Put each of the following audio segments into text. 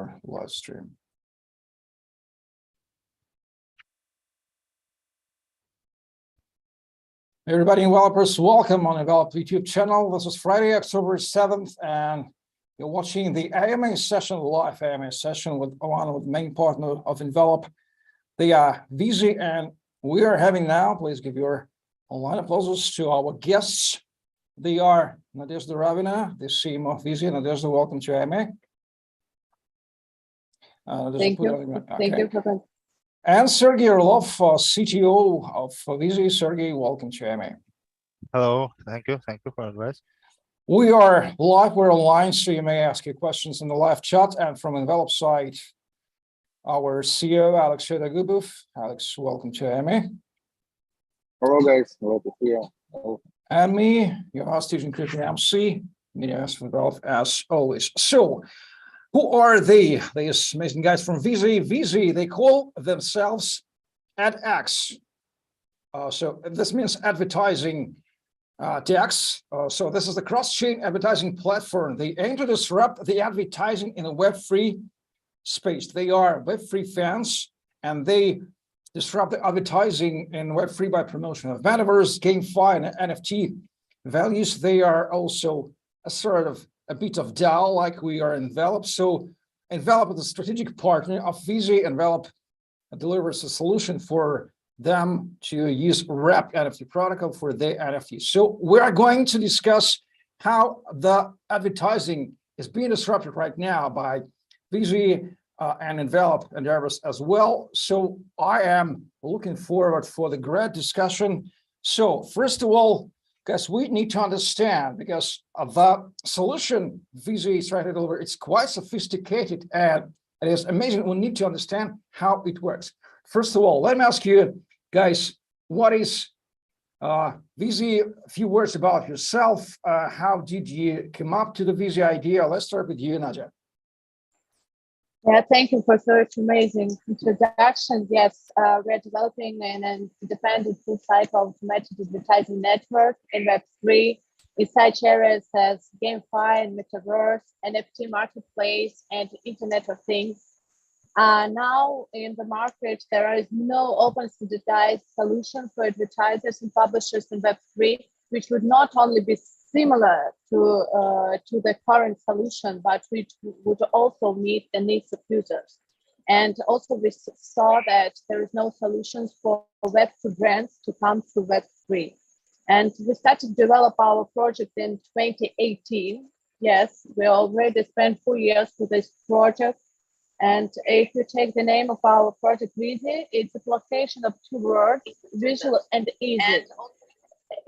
our live stream. Everybody, envelopers, welcome on Envelop YouTube channel. This is Friday, October 7th, and you're watching the AMA session, live AMA session with one of the main partner of Envelop, the Veezy, and we are having now, please give your online applauses to our guests. They are Nadezhda Ravina, the CMO of Veezy. Nadezhda, welcome to AMA. Thank you. Okay. Thank you for that. And Sergei Orlov, CTO of Veezy. Sergei, welcome to AMA. Hello, thank you for advice. We are live, we're online, so you may ask your questions in the live chat. And from Envelop side, our CEO, Alex Shedogubov. Alex, welcome to AMA. Hello, guys. Hello to see you. Hello. And me, your host, Stephen Crippen, MC, media as Envelop as always. So, who are they? These amazing guys from Veezy. Veezy, they call themselves AdX. So this means advertising tax. So this is the cross-chain advertising platform. They aim to disrupt the advertising in a web-free space. They are web-free fans, and they disrupt the advertising in web-free by promotion of metaverse, GameFi, and NFT values. They are also a sort of a bit of DAO, like we are Envelop. So Envelop is a strategic partner of Veezy. Envelop delivers a solution for them to use wrapped NFT protocol for their NFT. So we are going to discuss how the advertising is being disrupted right now by Veezy and Envelop endeavors as well. So I am looking forward for the great discussion. So first of all, guys, we need to understand, because of the solution Veezy is trying to deliver, it's quite sophisticated and it is amazing. We need to understand how it works. First of all, let me ask you guys, what is Veezy? A few words about yourself. How did you come up to the Veezy idea? Let's start with you, Nadja. Yeah, thank you for such amazing introduction. Yes, we're developing an independent full-cycle automated advertising network in Web3 in such areas as GameFi and Metaverse, NFT marketplace, and Internet of Things. Now in the market, there is no open standardized solution for advertisers and publishers in Web3, which would not only be similar to the current solution, but which would also meet the needs of users. And also we saw that there is no solutions for Web2 brands to come to Web3. And we started to develop our project in 2018. Yes, we already spent 4 years for this project. And if you take the name of our project Veezy, it's a collocation of two words, visual and easy.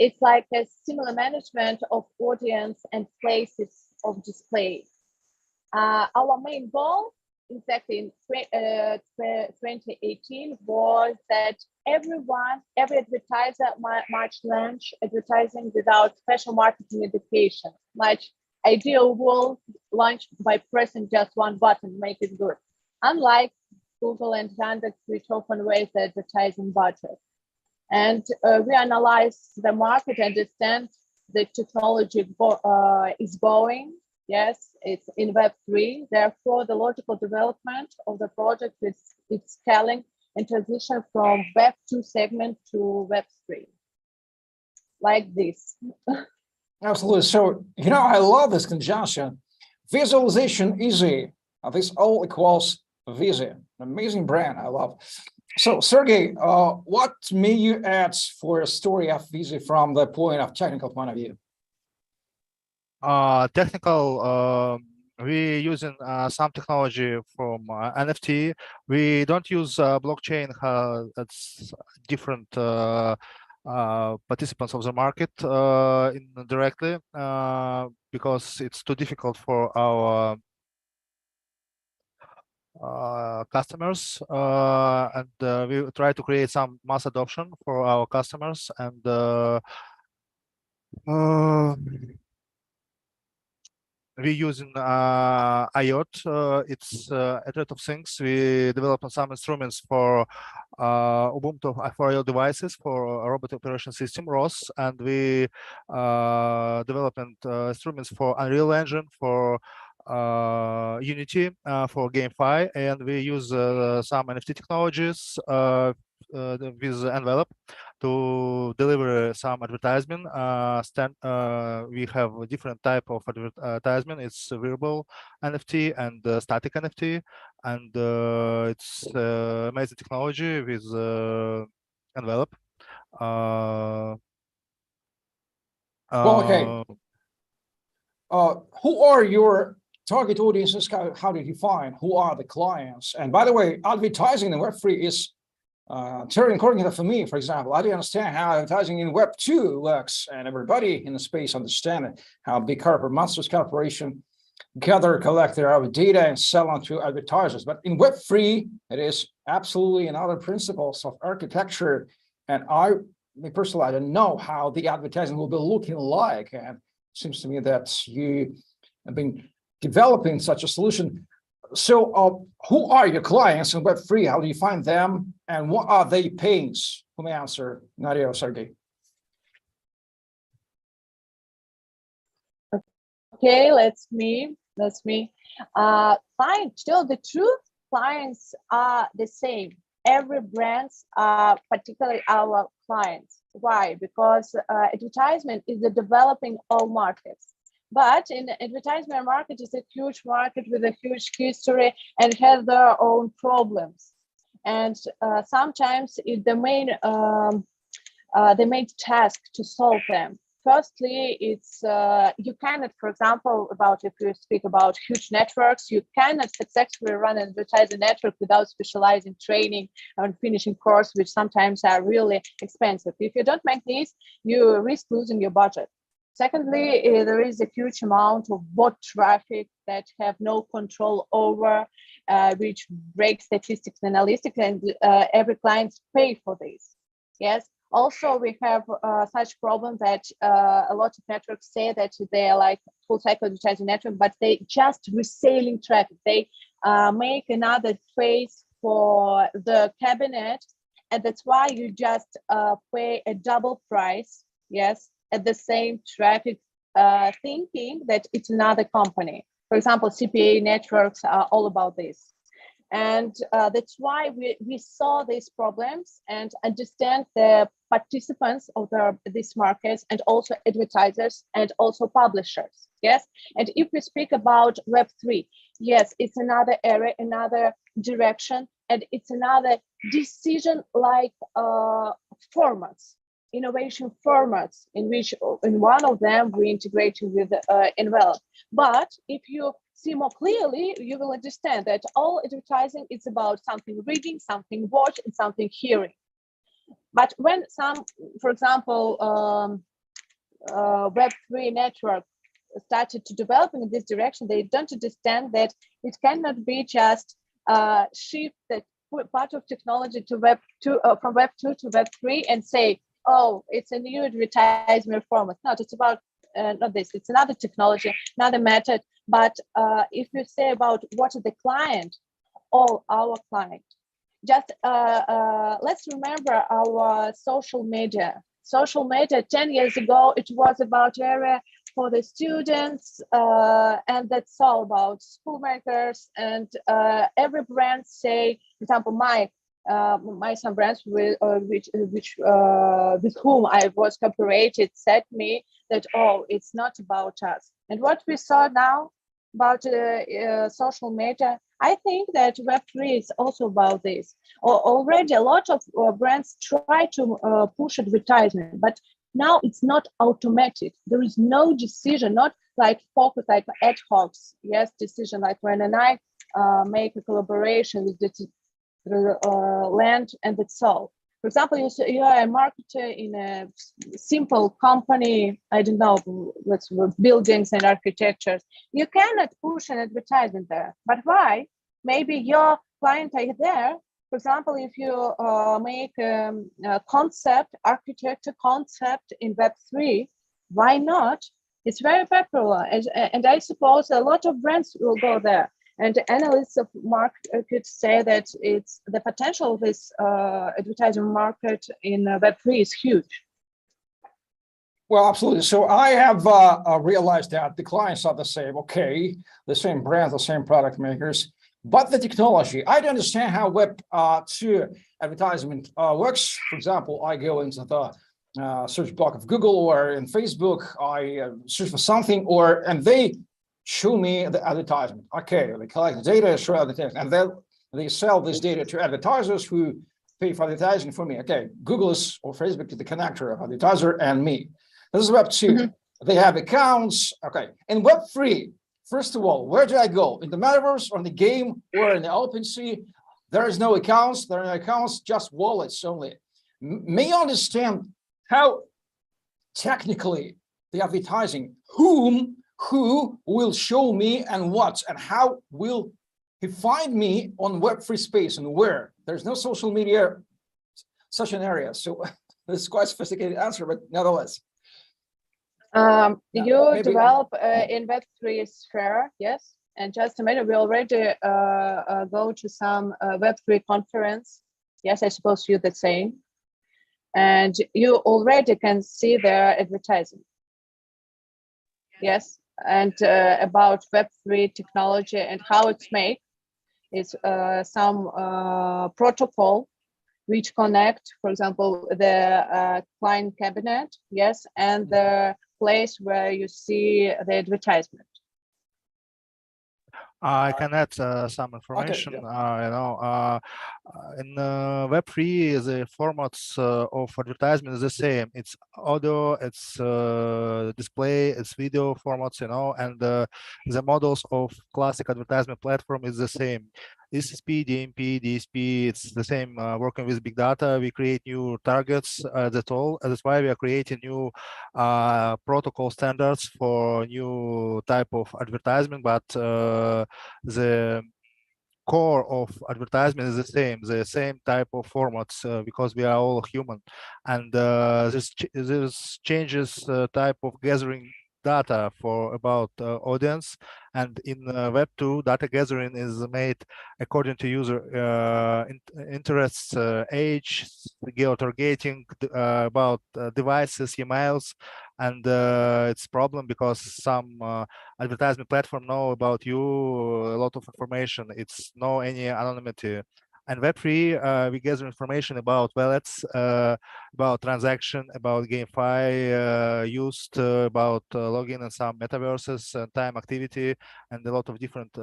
It's like a similar management of audience and places of display. Our main goal, in fact, in 2018 was that every advertiser might launch advertising without special marketing education. Much ideal world launch by pressing just one button, make it good. Unlike Google and Yandex, which often raise the advertising budget. And we analyze the market, understand the technology is going. Yes, it's in Web3. Therefore, the logical development of the project is scaling and transition from Web2 segment to Web3, like this. Absolutely. So, you know, I love this conjunction. Visualization easy. This all equals Veezy. An amazing brand. I love. So, Sergey, what may you add for a story of Veezy from the technical point of view? We using some technology from NFT. We don't use blockchain. That's different participants of the market indirectly because it's too difficult for our customers, and we try to create some mass adoption for our customers, and we using IoT. It's Internet of Things. We developed some instruments for Ubuntu for IoT devices for robot operation system ROS, and we developed instruments for Unreal Engine for Unity for GameFi, and we use some NFT technologies with Envelope to deliver some advertisement. We have a different type of advertisement. It's a variable NFT and static NFT, and it's amazing technology with Envelope. Well, okay. Who are your target audiences? How do you define who are the clients? And by the way, advertising in Web3 is very incognito for me. For example, I don't understand how advertising in Web2 works, and everybody in the space understands how big corporate monsters corporation gather, collect their data and sell on to advertisers. But in Web3, it is absolutely another principles of architecture. And personally, I don't know how the advertising will be looking like. And it seems to me that you have been developing such a solution. So who are your clients in Web3? How do you find them? And what are they pains? Who may answer, Nadia or Sergei? Okay, that's me. Clients, still the truth, clients are the same. Every brands are particularly our clients. Why? Because advertisement is the developing all markets. But in the advertisement market is a huge market with a huge history and has their own problems. And sometimes it's the main task to solve them. Firstly, it's you cannot, for example, if you speak about huge networks, you cannot successfully run an advertising network without specializing training and finishing course, which sometimes are really expensive. If you don't make this, you risk losing your budget. Secondly, there is a huge amount of bot traffic that have no control over, which breaks statistics and analytics, and every client pay for this. Yes. Also, we have such problem that a lot of networks say that they are like full cycle advertising network, but they just reselling traffic. They make another phase for the cabinet, and that's why you just pay a double price, yes, at the same traffic, thinking that it's another company. For example, CPA networks are all about this. And that's why we saw these problems and understand the participants of these markets, and also advertisers and also publishers. Yes. And if we speak about Web3, yes, it's another area, another direction, and it's another decision like formats, innovation formats, in which in one of them we integrate with Envelope. But if you see more clearly, you will understand that all advertising is about something reading, something watch, and something hearing. But when some, for example, Web3 network started to develop in this direction, they don't understand that it cannot be just shift that part of technology to Web2 from Web2 to Web3 and say, oh, it's a new advertisement format. No, it's about not this. It's another technology, another method. But if you say about what is the client, all our client, just let's remember our social media. Social media 10 years ago, it was about area for the students, and that's all about schoolmakers. And every brand say, for example, my some brands with whom I was cooperated said me that, oh, it's not about us. And what we saw now about social media, I think that Web3 is also about this. Already a lot of brands try to push advertisement, but now it's not automatic. There is no decision, not like focus, like ad hoc, yes, decision, like when I make a collaboration with the land, and that's all. For example, you are a marketer in a simple company, I don't know, with buildings and architectures. You cannot push an advertisement there. But why? Maybe your client are there. For example, if you make a concept, architecture concept in Web3, why not? It's very popular. And I suppose a lot of brands will go there. And analysts of market say that it's the potential of this advertising market in Web3 is huge. Well, absolutely. So I have realized that the clients are the same. Okay, the same brands, the same product makers, but the technology. I don't understand how Web 2 advertisement works. For example, I go into the search bar of Google or in Facebook. I search for something, and they show me the advertisement. Okay, they collect the data, show advertisement, and then they sell this data to advertisers who pay for advertising for me. Okay, Google is or Facebook is the connector of advertiser and me. This is Web 2. They have accounts. Okay, in Web 3, first of all, where do I go? In the metaverse, or in the game, or in the OpenSea? There is no accounts. There are no accounts, just wallets only. May you understand how technically the advertising, who will show me and what, and how will he find me on Web3 space and where? There's no social media, such an area. So this is quite a sophisticated answer, but nevertheless. You develop in Web3 sphere, yes. And just a minute, we already go to some Web3 conference. Yes, I suppose you're the same. And you already can see their advertising. Yes, and about Web3 technology and how it's made. It's some protocol which connect, for example, the client cabinet, yes, and the place where you see the advertisement. I can add some information. Okay, yeah. In Web3, the formats of advertisement is the same. It's audio, it's display, it's video formats, and the models of classic advertisement platform is the same. SSP, DMP, DSP, it's the same. Working with big data, we create new targets. That's all. That's why we are creating new protocol standards for new type of advertisement. But the core of advertisement is the same type of formats because we are all human, and this changes type of gathering data for about audience, and in Web 2 data gathering is made according to user interests, age, geo-targeting, about devices, emails, and it's problem because some advertisement platform know about you a lot of information. It's no any anonymity. And Web3, we gather information about wallets, about transaction, about GameFi used, about login and some metaverses and time activity, and a lot of different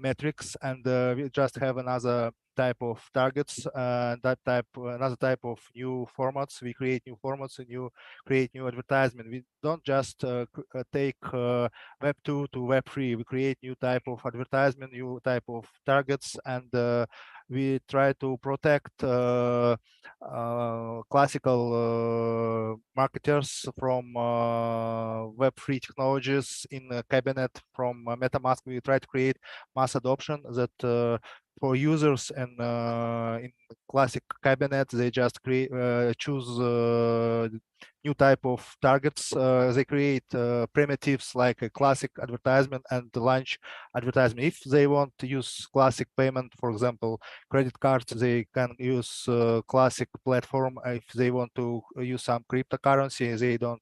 metrics. And we just have another type of targets, another type of new formats. We create new formats and create new advertisement. We don't just take Web 2 to Web 3. We create new type of advertisement, new type of targets, and we try to protect classical marketers from Web3 technologies in a cabinet from MetaMask. We try to create mass adoption that for users and in classic cabinet, they just choose new type of targets. They create primitives like a classic advertisement and launch advertisement. If they want to use classic payment, for example, credit cards, they can use classic platform. If they want to use some cryptocurrency, they don't.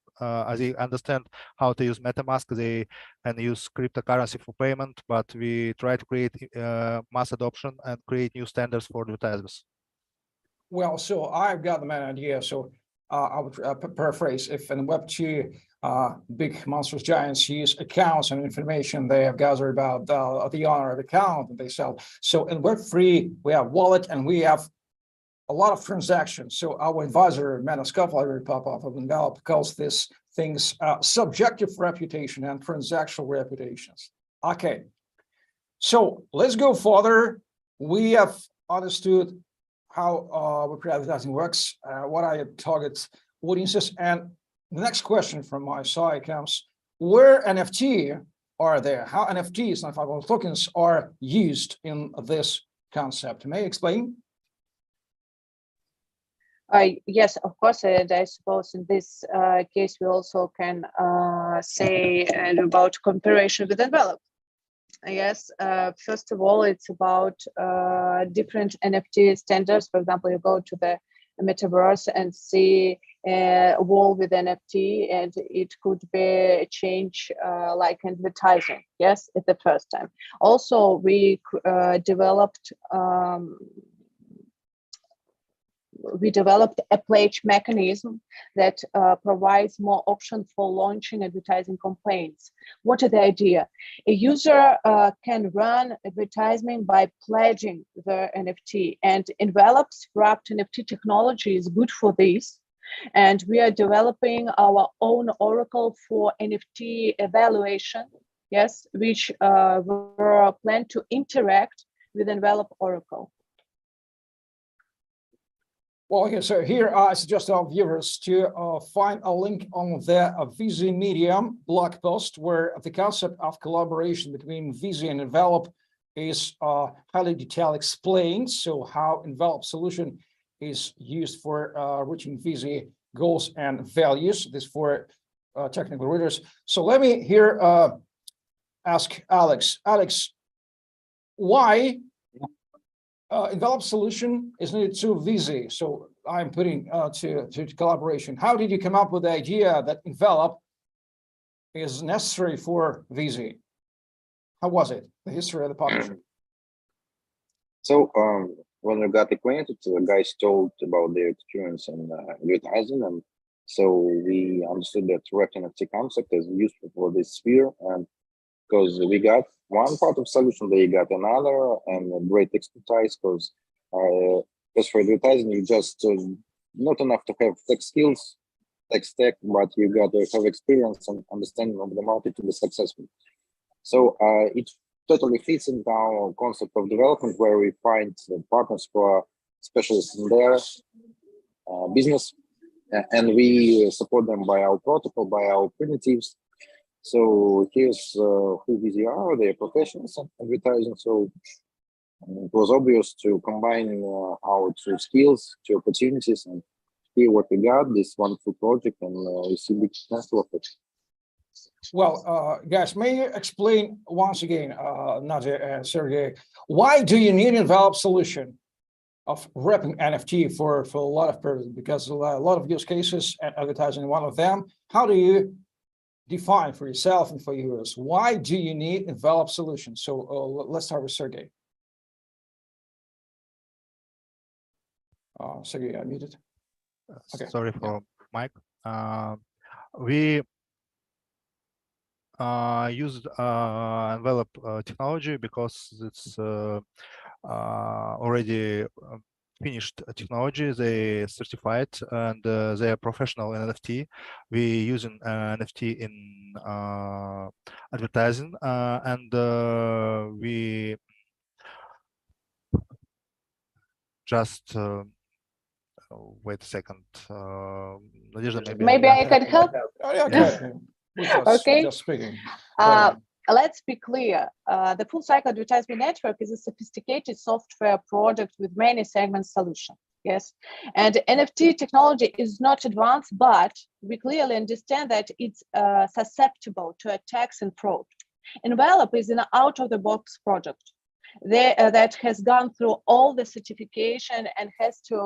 They understand how to use MetaMask, they can use cryptocurrency for payment, but we try to create mass adoption and create new standards for advertisers. Well, so I've got the main idea. So I would paraphrase: if in Web 2, big monstrous giants use accounts and information they have gathered about the owner of the account that they sell. So in Web 3, we have wallet and we have a lot of transactions. So our advisor, Nadezhda of ENVELOP, calls this things subjective reputation and transactional reputations. Okay, so let's go further. We have understood how Web3 advertising works, what are your target audiences, and the next question from my side comes: where NFT are there? How NFTs, non-fungible tokens, are used in this concept? May I explain? Yes, of course, and I suppose in this case we also can say about comparison with ENVELOP. Yes, first of all, it's about different NFT standards. For example, you go to the metaverse and see wall with NFT, and it could be a change like advertising, yes, at the first time. Also, we developed a pledge mechanism that provides more options for launching advertising campaigns. What is the idea? A user can run advertisement by pledging the NFT, and ENVELOP's wrapped NFT technology is good for this. And we are developing our own oracle for NFT evaluation, yes, which were planned to interact with ENVELOP oracle. Well, okay, so here I suggest our viewers to find a link on the Veezy Medium blog post where the concept of collaboration between Veezy and ENVELOP is highly detailed explained. So how ENVELOP solution is used for reaching Veezy goals and values. This for technical readers. So let me here ask Alex. Alex, why ENVELOP solution is needed to Veezy? So I'm putting to collaboration. How did you come up with the idea that ENVELOP is necessary for Veezy? How was it? The history of the partnership? So when we got acquainted, the guys told about their experience in advertising, and so we understood that direct NFT concept is useful for this sphere, and because we got one part of solution, they got another, and a great expertise. Because for advertising, you just not enough to have tech skills, tech stack, but you got to have experience and understanding of the market to be successful. So it totally fits into our concept of development, where we find partners who are specialists in their business, and we support them by our protocol, by our primitives. So here's who Veezy are, they're professionals in advertising. So it was obvious to combine our two skills, two opportunities, and here what we got, this wonderful project, and we see big potential of it. Well, guys, may you explain once again, Nadezhda and Sergei, why do you need an ENVELOP solution of wrapping NFT for a lot of purposes? Because a lot of use cases and advertising, one of them. How do you define for yourself and for users, why do you need ENVELOP solution? So let's start with Sergei. Sergei, I muted. Okay. Sorry for Mike. We used ENVELOP technology because it's already finished technology. They certified, and they are professional in NFT. We using NFT in advertising, and we just wait a second. Nadezhda, Maybe I can help. Oh, yeah, okay. Okay. Just speaking. Let's be clear. The full cycle advertisement network is a sophisticated software product with many segment solutions. Yes, and NFT technology is not advanced, but we clearly understand that it's susceptible to attacks and fraud. ENVELOP is an out-of-the-box product that has gone through all the certification and has to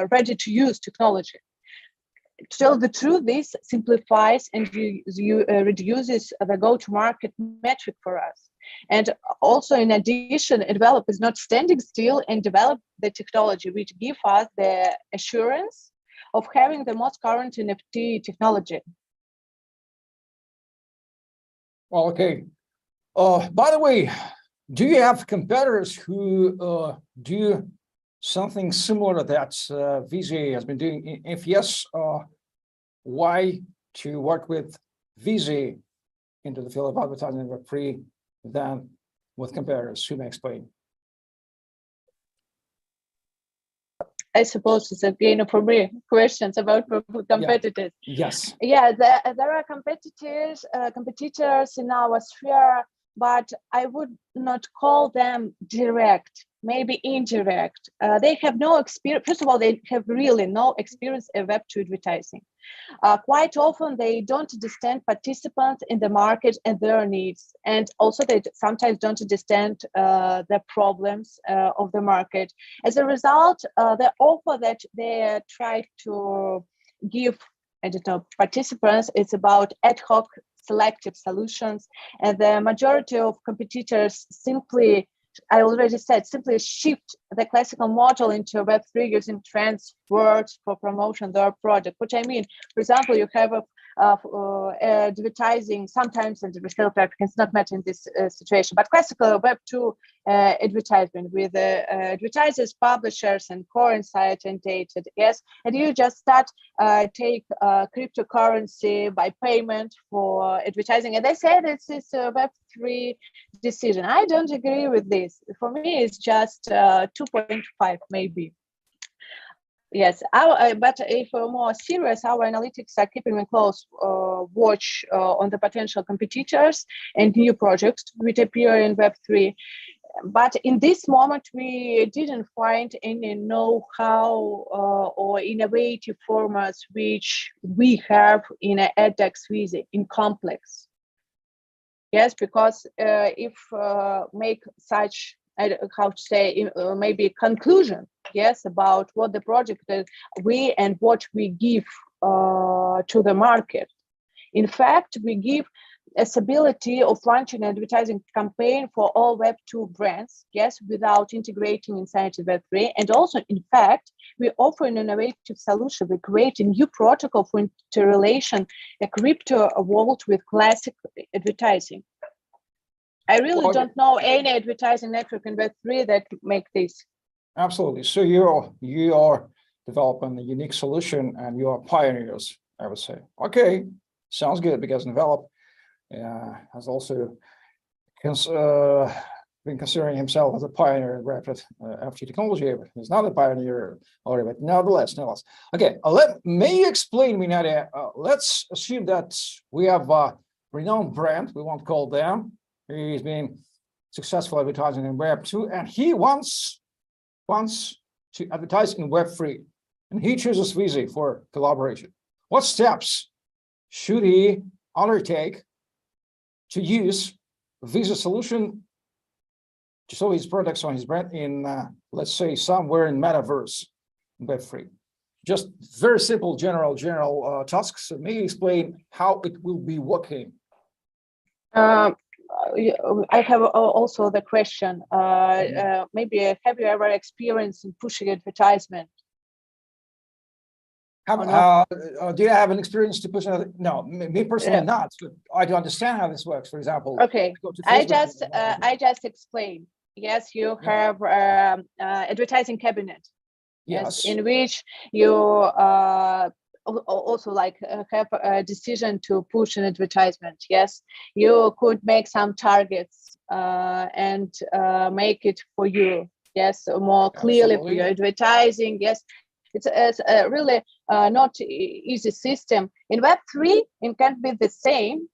ready-to-use technology. To tell the truth, this simplifies and reduces the go-to-market metric for us. And also, in addition, ENVELOP is not standing still and develop the technology, which give us the assurance of having the most current NFT technology. Well, okay. By the way, do you have competitors who do something similar that Veezy has been doing? If yes, why to work with Veezy into the field of advertising and Web3 than with competitors? Who may explain? I suppose it's again for me questions about competitors. Yeah. Yes. Yeah, there are competitors in our sphere, but I would not call them direct, maybe indirect. They have no experience. First of all, they have really no experience in Web2 advertising. Quite often they don't understand participants in the market and their needs, and also they sometimes don't understand the problems of the market. As a result, the offer that they try to give, I don't know, participants, it's about ad hoc selective solutions, and the majority of competitors simply, I already said, simply shift the classical model into Web3 using trends, words for promotion their product. Which I mean, for example, you have advertising sometimes, and the retail traffic is not met in this situation, but classical Web2 advertisement with advertisers, publishers, and coincide and data. Yes, and you just start take cryptocurrency by payment for advertising, and they say this is a Web3 decision. I don't agree with this. For me, it's just 2.5 maybe. Yes, but if we're more serious, our analytics are keeping a close watch on the potential competitors and new projects which appear in Web3. But in this moment, we didn't find any know-how or innovative formats which we have in an edX Veezy in complex. Yes, because if make such, how to say, maybe conclusion, yes, about what the project is, we and what we give to the market. In fact, we give a ability of launching an advertising campaign for all Web2 brands, yes, without integrating inside Web3. And also, in fact, we offer an innovative solution. We create a new protocol for interrelation, a crypto world with classic advertising. I really don't know any advertising network in Web3 that make this. Absolutely. So you are developing a unique solution, and you are pioneers, I would say. Okay, sounds good, because ENVELOP has also been considering himself as a pioneer in rapid FT technology. He's not a pioneer already, but nevertheless. Okay, may you explain me, Nadia? Let's assume that we have a renowned brand, we won't call them. He's been successful advertising in Web2, and he wants to advertise in Web3, and he chooses Veezy for collaboration. What steps should he undertake to use Veezy solution to show his products on his brand in, let's say, somewhere in metaverse, Web3? Just very simple, general tasks. May you explain how it will be working? I have also the question, maybe have you ever experienced in pushing advertisement? Do you have an experience to push another? No, me personally not, but I do understand how this works. For example, okay, I just explained. Yes, you have advertising cabinet. Yes, in which you also like have a decision to push an advertisement. Yes, you could make some targets and make it for you. Yes, more clearly for your advertising. Yes, it's a really not easy system. In Web3, it can be the same,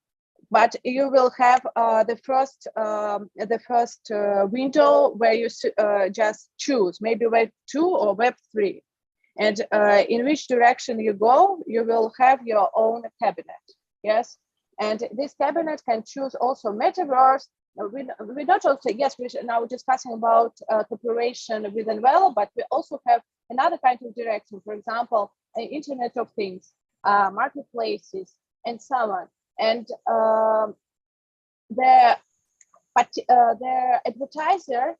but you will have the first window where you just choose maybe Web2 or Web3. And in which direction you go, you will have your own cabinet, yes? And this cabinet can choose also metaverse. We not also, yes, we're now discussing about cooperation with ENVELOP, but we also have another kind of direction, for example, Internet of Things, marketplaces, and so on. And the advertiser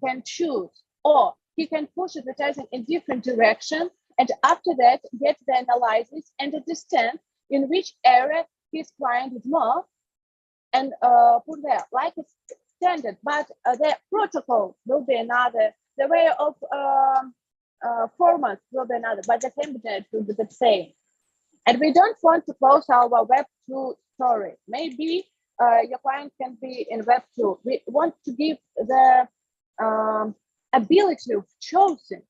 can choose, or he can push advertising in different direction, and after that get the analysis and understand in which area his client is more, and put there like it's standard, but the protocol will be another, the way of format will be another, but the cabinet will be the same. And we don't want to close our Web2 story. Maybe your client can be in Web2. We want to give the ability of choosing,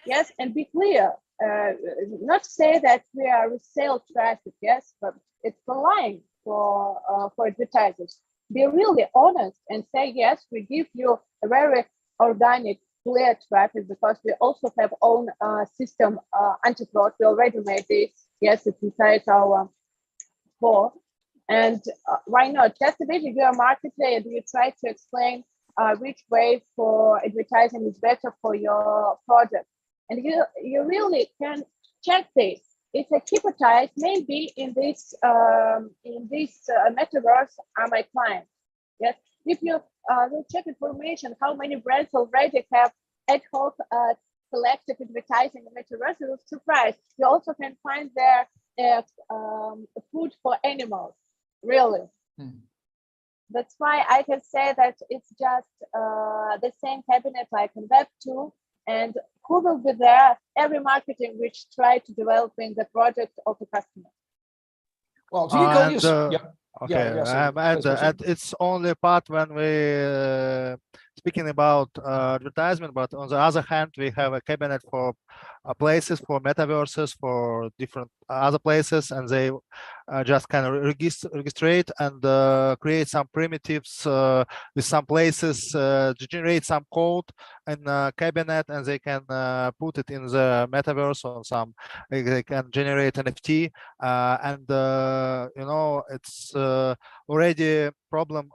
yes, and be clear. Not say that we are resale traffic, yes, but it's lying for advertisers. Be really honest and say, yes, we give you a very organic clear traffic, because we also have own system anti-fraud. We already made this. Yes, it's inside our core. And why not? Just imagine you're a marketer and you try to explain which way for advertising is better for your product. And you really can check this. It's a hypothesize, maybe in this metaverse are my clients. Yes, if you will check information, how many brands already have ad hoc selective advertising in metaverse, you will be surprised. You also can find there food for animals, really. That's why I can say that it's just the same cabinet like in Web2, and who will be there? Every marketing which try to developing the project of the customer. Well, do you call this? Okay, Yeah, and it's only part when we speaking about advertisement, but on the other hand, we have a cabinet for places, for metaverses, for different other places, and they just kind of registrate and create some primitives with some places, generate some code in a cabinet, and they can put it in the metaverse or some. They can generate NFT, and you know, it's already problem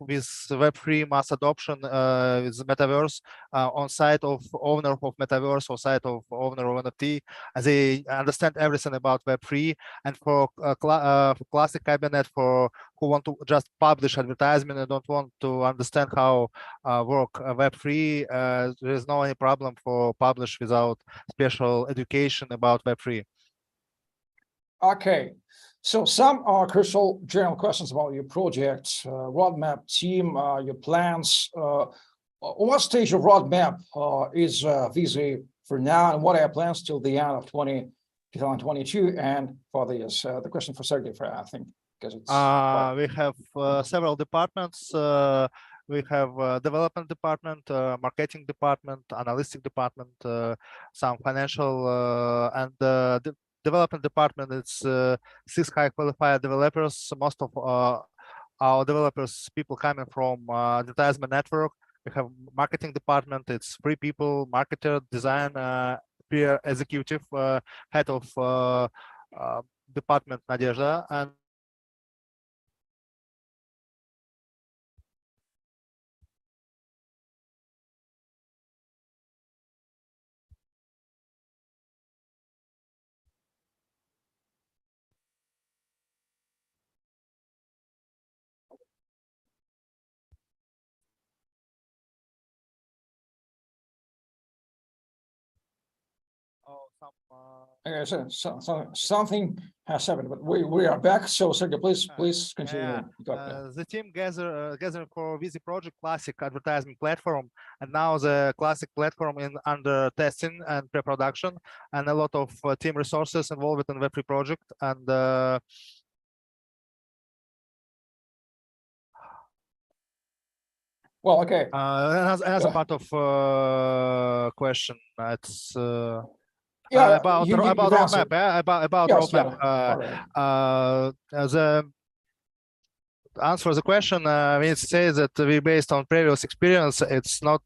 with Web3 mass adoption with the metaverse on side of owner of metaverse or side of owner of NFT. And they understand everything about Web3, and for classic cabinet for who want to just publish advertisement and don't want to understand how work Web3, there is no any problem for publish without special education about Web3. Okay, so some are crucial general questions about your project, roadmap, team, your plans. What stage of roadmap is Veezy for now, and what are your plans till the end of 2022? And for this, the question for Sergei, I think, because it's we have several departments. We have development department, marketing department, analytic department, some financial and the development department. It's 6 high qualified developers. Most of our developers, people coming from advertisement network. We have marketing department. It's 3 people: marketer, design, peer executive, head of department Nadezhda, and something has happened, but we are back. So Sergei, please continue. The team gathering for Veezy project classic advertising platform, and now the classic platform in under testing and pre-production, and a lot of team resources involved in Web3 project. And well, okay. Another part of question. It's yeah, about roadmap. About yes, roadmap. Yeah. The answer the question, it says that we, based on previous experience, it's not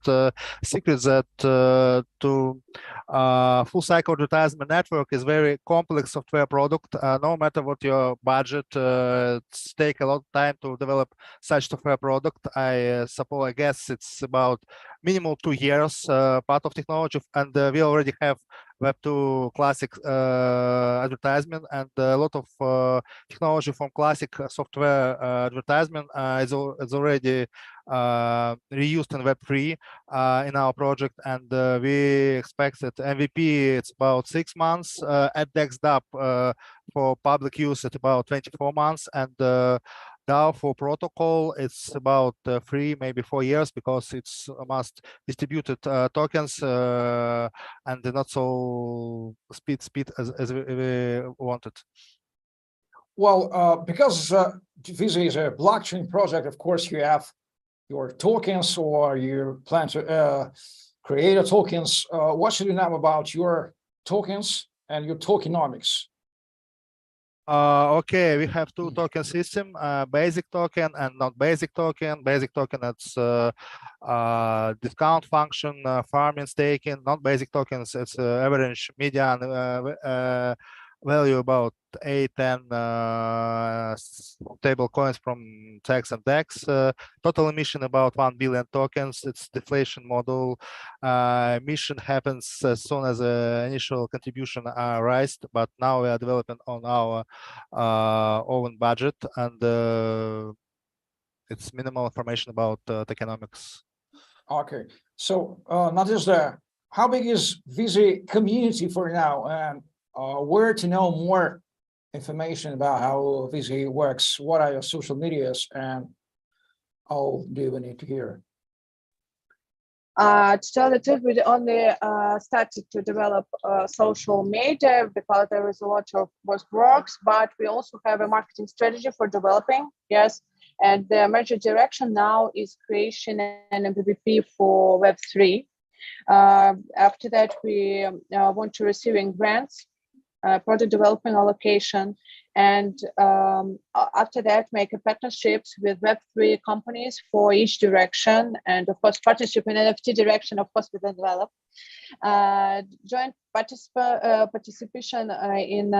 secret that to full cycle advertisement network is very complex software product. No matter what your budget, it's take a lot of time to develop such software product. I guess it's about minimum 2 years part of technology, and we already have Web2 classic advertisement, and a lot of technology from classic software advertisement is already reused in Web3 in our project, and we expect that MVP it's about 6 months, at DexDAP for public use at about 24 months, and DAO for protocol it's about 3, maybe 4 years, because it's must distributed tokens and not so speed as we wanted. Well, because Veezy is a blockchain project, of course you have your tokens, or you plan to create a tokens. What should you know about your tokens and your tokenomics? Okay, we have two token system, basic token and not basic token. Basic token, it's discount function, farming, staking. Not basic tokens, it's average median value about 8-10 stable coins from tax and DEX. Total emission about 1 billion tokens. It's deflation model. Emission happens as soon as initial contribution are raised, but now we are developing on our own budget, and it's minimal information about tokenomics. Okay, so Nadezhda, how big is Veezy community for now, and where to know more information about how Veezy works? What are your social medias, and how do we need to hear? To tell the truth, we only started to develop social media because there is a lot of works, but we also have a marketing strategy for developing, yes. And the major direction now is creation and MVP for Web3. After that, we want to receiving grants, product development allocation, and after that, make a partnerships with Web3 companies for each direction, and of course, partnership in NFT direction, of course, with ENVELOP. Joint participation in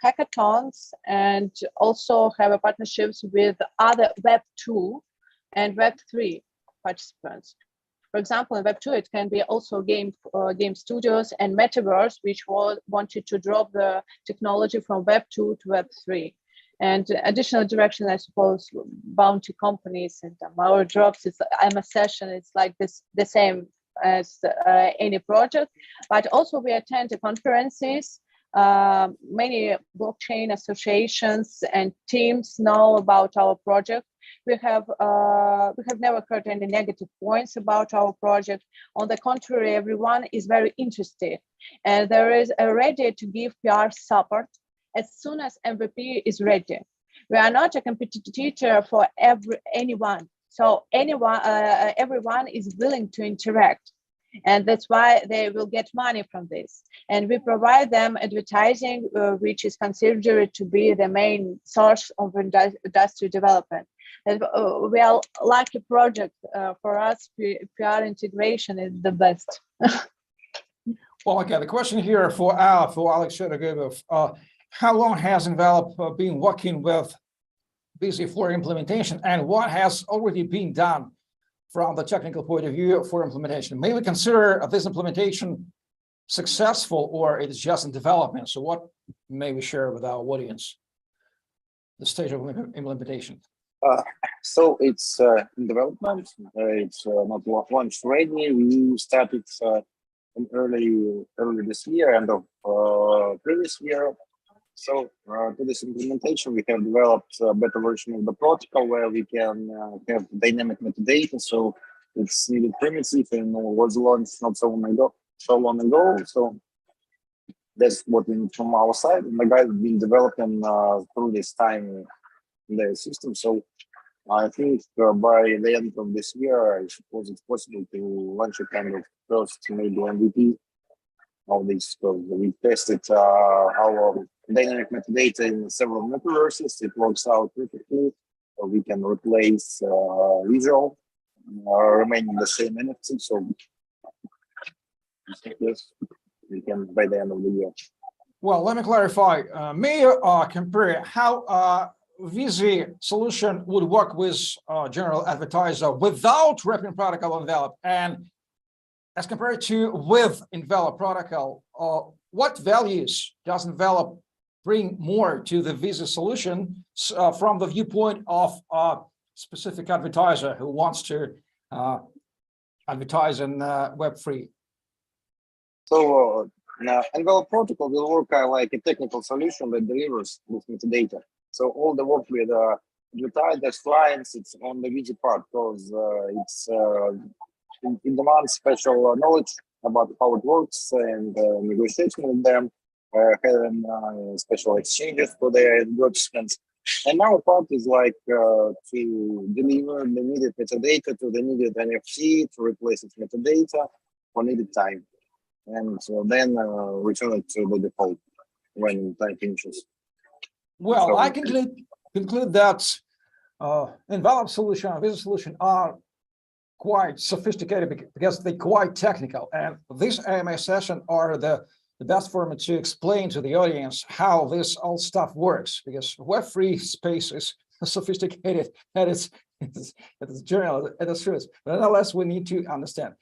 hackathons, and also have a partnerships with other Web2 and Web3 participants. For example, in Web2, it can be also game studios and metaverse, which wanted to drop the technology from Web2 to Web3. And additional direction, I suppose, bounty companies and our drops. I'm a session. It's like this, the same as any project. But also we attend the conferences. Many blockchain associations and teams know about our project. We have never heard any negative points about our project. On the contrary, everyone is very interested, and there is a ready to give PR support as soon as MVP is ready. We are not a competitor for anyone, so everyone is willing to interact, and that's why they will get money from this. And we provide them advertising, which is considered to be the main source of industry development. We are lucky project. For us, PR integration is the best. Well, okay, the question here for Alex Shedogubov, how long has ENVELOP been working with Veezy for implementation, and what has already been done from the technical point of view for implementation? May we consider this implementation successful, or it is just in development? So what may we share with our audience, the stage of implementation? So it's in development. It's not launched ready. We started in early this year, end of previous year. So to this implementation, we have developed a better version of the protocol where we can have dynamic metadata. So it's needed primitive and was launched not so long ago. So that's what we need from our side. And the guys have been developing through this time the system. So I think by the end of this year, I suppose it's possible to launch a kind of first maybe MVP of this. Because we tested our dynamic metadata in several metaverses. It works out perfectly. So we can replace visual, remaining the same NFT. So yes, we can by the end of the year. Well, let me clarify. May you compare how Veezy solution would work with general advertiser without wrapping protocol ENVELOP, and as compared to with ENVELOP protocol, what values does ENVELOP bring more to the Veezy solution from the viewpoint of a specific advertiser who wants to advertise in Web3? So ENVELOP protocol will work like a technical solution that delivers this metadata. So all the work with advertisers, clients, it's on the Veezy part, because it's it demands special knowledge about how it works and negotiation with them, having special exchanges for their advertisements. And our part is like to deliver the needed metadata to the needed NFT, to replace its metadata for needed time. And so then return it to the default when time finishes. Well, So- I conclude that envelop solution and Veezy solution are quite sophisticated because they're quite technical. And this AMA session are the best for me to explain to the audience how this all stuff works, because Web3 space is sophisticated at its general, at its truth. But nonetheless, we need to understand.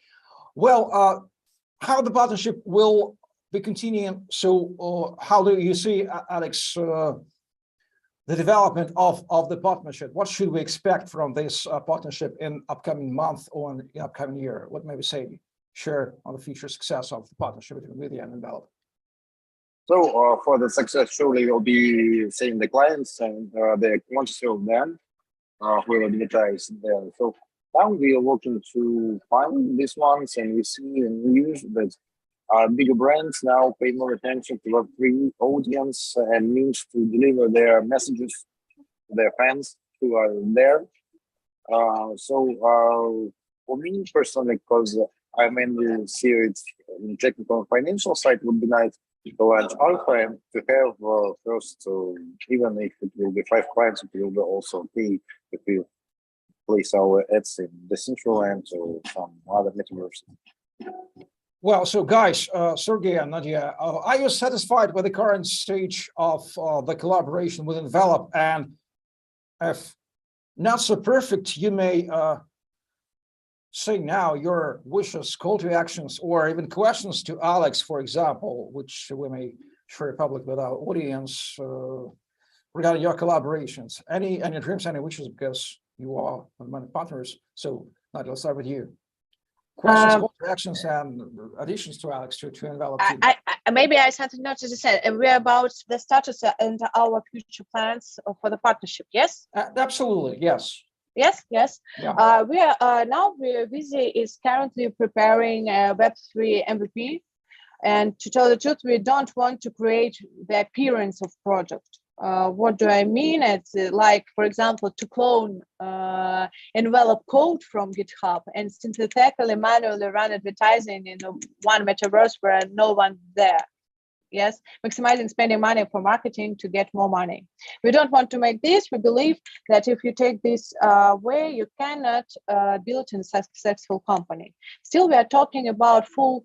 Well, how the partnership will be continuing. So how do you see, Alex, the development of the partnership? What should we expect from this partnership in upcoming month or in the upcoming year? What maybe say, share on the future success of the partnership between Veezy and ENVELOP? So for the success, surely we'll be seeing the clients and the quantity of them who will advertise there. So now we are working to find these ones, and we see in news that bigger brands now pay more attention to Web3 audience and means to deliver their messages to their fans who are there. For me personally, because I mainly see it in technical and financial side, would be nice to launch alpha and to have first, even if it will be 5 clients, it will be also okay if we place our ads in Decentraland or some other metaverse. Well, so guys, Sergei and Nadia, are you satisfied with the current stage of the collaboration with ENVELOP? And if not so perfect, you may say now your wishes, call to actions, or even questions to Alex, for example, which we may share public with our audience regarding your collaborations. Any dreams, any wishes, because you are one of my partners. So Nadia, let's start with you. Questions, call to actions, and additions to Alex to ENVELOP. Maybe I something not to say. We're about the status and our future plans for the partnership. Yes. Absolutely. Yes. Yes. Yes. Yeah. We are now. Veezy is currently preparing a Web3 MVP, and to tell the truth, we don't want to create the appearance of product. What do I mean? It's like, for example, to clone ENVELOP code from GitHub and synthetically manually run advertising in one metaverse where no one's there. Yes, maximizing spending money for marketing to get more money. We don't want to make this. We believe that if you take this way, you cannot build a successful company. Still, we are talking about full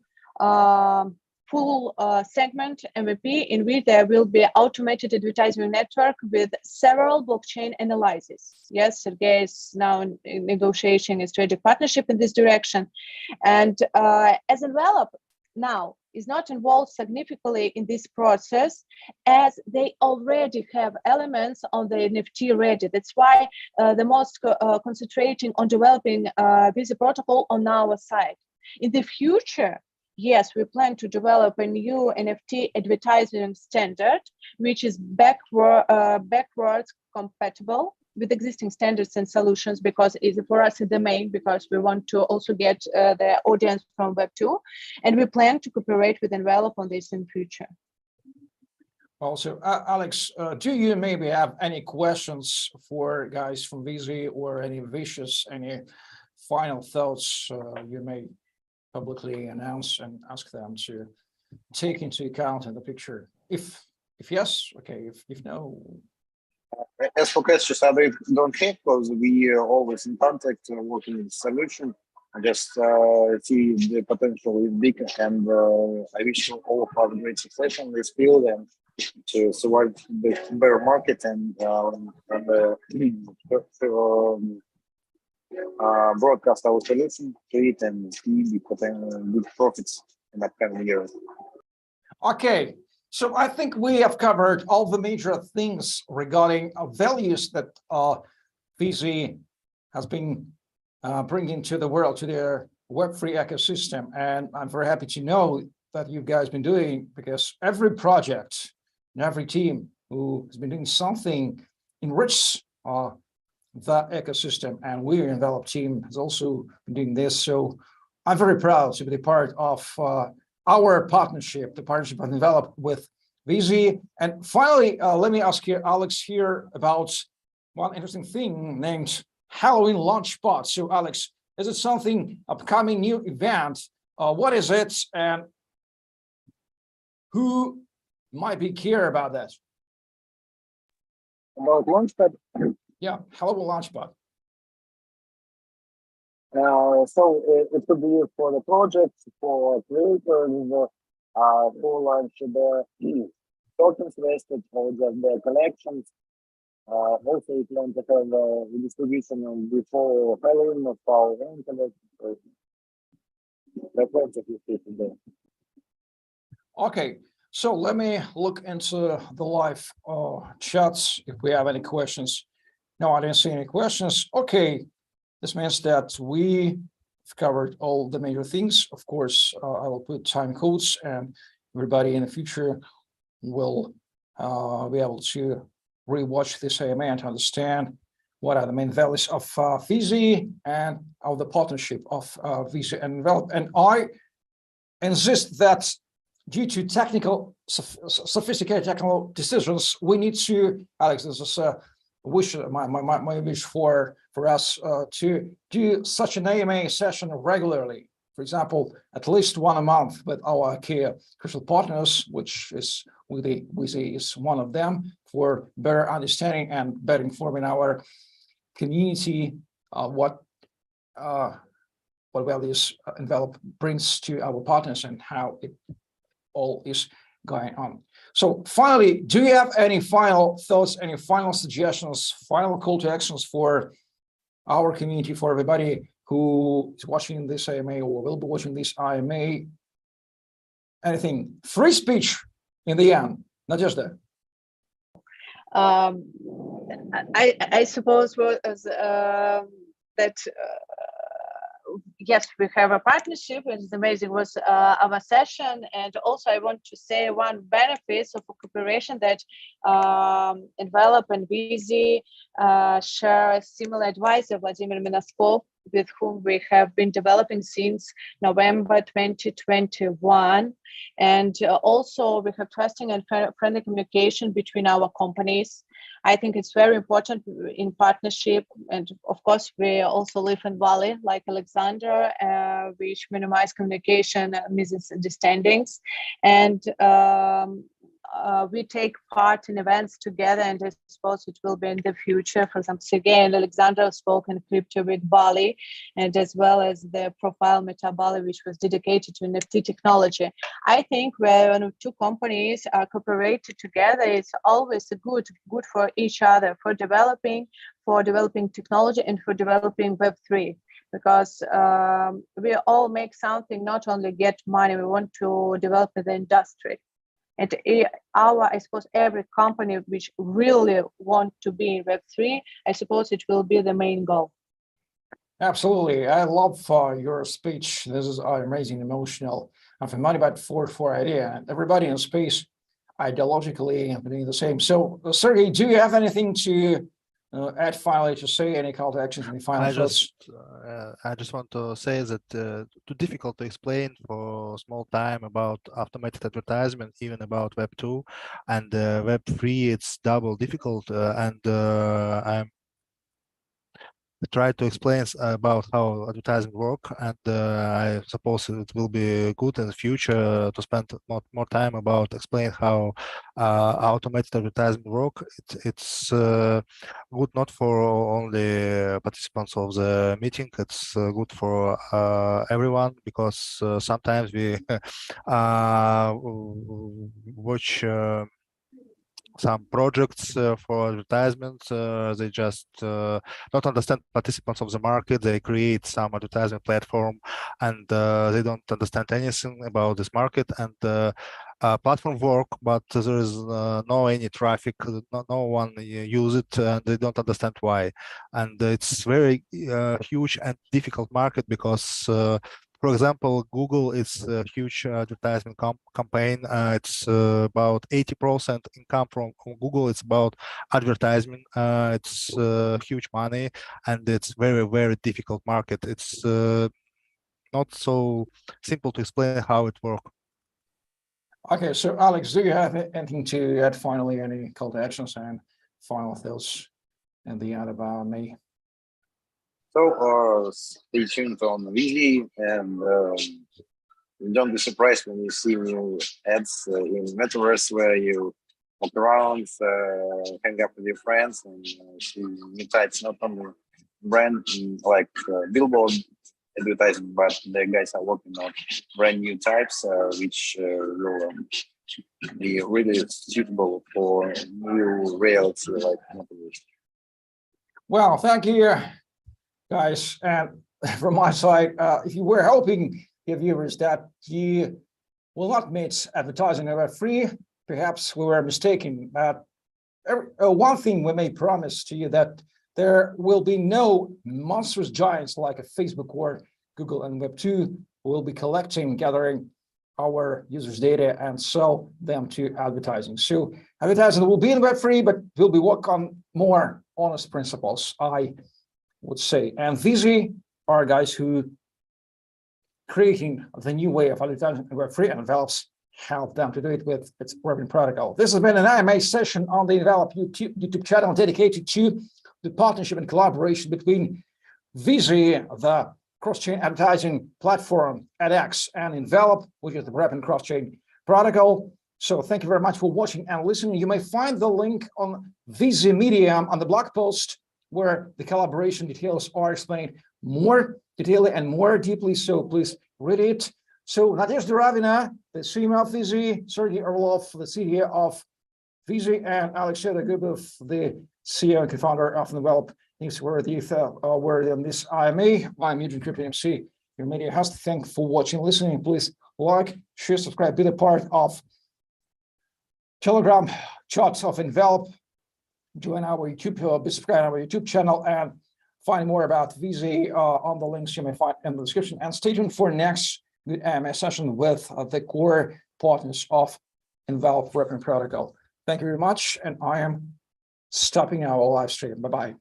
segment MVP in which there will be automated advertising network with several blockchain analyses. Yes, Sergei is now in negotiating a strategic partnership in this direction. And as ENVELOP now is not involved significantly in this process, as they already have elements on the NFT ready. That's why the most concentrating on developing Veezy protocol on our side. In the future, yes, we plan to develop a new NFT advertising standard, which is backwards compatible with existing standards and solutions, because it's for us the main, because we want to also get the audience from Web2, and we plan to cooperate with ENVELOP on this in future. Also, Alex, do you maybe have any questions for guys from Veezy, or any wishes, any final thoughts you may publicly announce and ask them to take into account in the picture? If yes, okay. If no. As for questions, I don't have, because we are always in contact, working in solution. I just see the potential is big, and I wish all of us great success in this field and to survive the bear market and broadcast our solution to it and see good profits in the upcoming years. Okay. So I think we have covered all the major things regarding values that Veezy has been bringing to the world, to their Web3 ecosystem. And I'm very happy to know that you guys been doing, because every project and every team who has been doing something enrich that ecosystem. And we, ENVELOP team, has also been doing this. So I'm very proud to be part of our partnership, the partnership of ENVELOP with Veezy. And finally, let me ask you, Alex, here about one interesting thing named Halloween launchpad. So Alex, is it something upcoming new event? What is it, and who might be care about that? About Launchpad. Yeah, hello, Launchpad. So it could be used for the projects, for creators, for launch the tokens listed, or just the collections. Also, if you want to have a distribution before Halloween of our internet, the project is there. Okay, so let me look into the live chats if we have any questions. No, I didn't see any questions. Okay, this means that we've covered all the major things. Of course, I will put time codes, and everybody in the future will be able to rewatch this AMA and to understand what are the main values of Veezy and of the partnership of Veezy and ENVELOP. And I insist that due to sophisticated technical decisions, we need to, Alex, this is a wish, my wish for us to do such an AMA session regularly. For example, at least one a month with our key crucial partners, which is Veezy is one of them, for better understanding and better informing our community what values ENVELOP brings to our partners and how it all is going on. So finally, do you have any final thoughts, any final suggestions, final call to actions for our community, for everybody who is watching this AMA or will be watching this AMA? Anything? Free speech in the end, Nadezhda. I suppose that yes, we have a partnership, and it's amazing was our session. And also I want to say one benefit of a cooperation that ENVELOP and Veezy share a similar advisor, Vladimir Minoskov, with whom we have been developing since November 2021. And also we have trusting and friendly communication between our companies. I think it's very important in partnership. And of course, we also live in Valley, like Alexander, which minimize communication misunderstandings. And we take part in events together, and I suppose it will be in the future. For example, Sergei and Alexander spoke in crypto with Bali, and as well as the profile Meta Bali, which was dedicated to NFT technology. I think when two companies are cooperated together, it's always good for each other, for developing technology and for developing Web3. Because we all make something, not only get money, we want to develop the industry. And I suppose every company which really want to be in Web3, I suppose it will be the main goal. Absolutely. I love your speech. This is amazing, emotional, and for money, but for idea. And everybody in space ideologically doing the same. So, Sergey, do you have anything to add finally, to say, any call to actions, any final thoughts? I just want to say that too difficult to explain for small time about automated advertisement, even about Web2 and Web3. It's double difficult, and I'm try to explain about how advertising work, and I suppose it will be good in the future to spend more time about explain how automated advertising work. It's good not for only participants of the meeting. It's good for everyone, because sometimes we watch some projects for advertisements. They just don't understand participants of the market. They create some advertising platform, and they don't understand anything about this market. And platform work, but there is no any traffic. No one use it, and they don't understand why. And it's very huge and difficult market, because for example, Google is a huge advertising campaign. It's about 80% income from Google. It's about advertising. It's huge money, and it's very, very difficult market. It's not so simple to explain how it works. Okay, so Alex, do you have anything to add finally, any call to actions and final thoughts in the end about me? So stay tuned on Veezy, and don't be surprised when you see new ads in Metaverse where you walk around, hang up with your friends, and see new types, not only brand like billboard advertising, but the guys are working on brand new types, which will be really suitable for new reality like metaverse. Well, thank you, guys. And from my side, if you were hoping, your viewers, that you will not meet advertising Web3, perhaps we were mistaken. But one thing we may promise to you, that there will be no monstrous giants like a Facebook or Google and Web2 will be collecting, gathering our users' data and sell them to advertising. So advertising will be in Web3, but will be work on more honest principles, I would say. And Veezy are guys who creating the new way of advertising in Web3, and ENVELOPs help them to do it with its Ravina protocol. This has been an AMA session on the ENVELOP YouTube channel dedicated to the partnership and collaboration between Veezy, the cross-chain advertising platform edX, and ENVELOP, which is the Ravina cross-chain protocol. So thank you very much for watching and listening. You may find the link on Veezy Medium on the blog post, where the collaboration details are explained more detailedly and more deeply. So please read it. So Nadezhda Ravina, the CEO of Veezy, Sergei Orlov, the CEO of Veezy, and Shedogubov, the CEO and co-founder of ENVELOP. Thanks for the word on this IMA. I'm Eugene NIFTSY, your media host. Thanks for watching, listening. Please like, share, subscribe, be a part of Telegram chats of ENVELOP. Join our YouTube, subscribe our YouTube channel, and find more about Veezy on the links you may find in the description. And stay tuned for next good AMA session with the core partners of ENVELOP Ravina protocol. Thank you very much, and I am stopping our live stream. Bye-bye.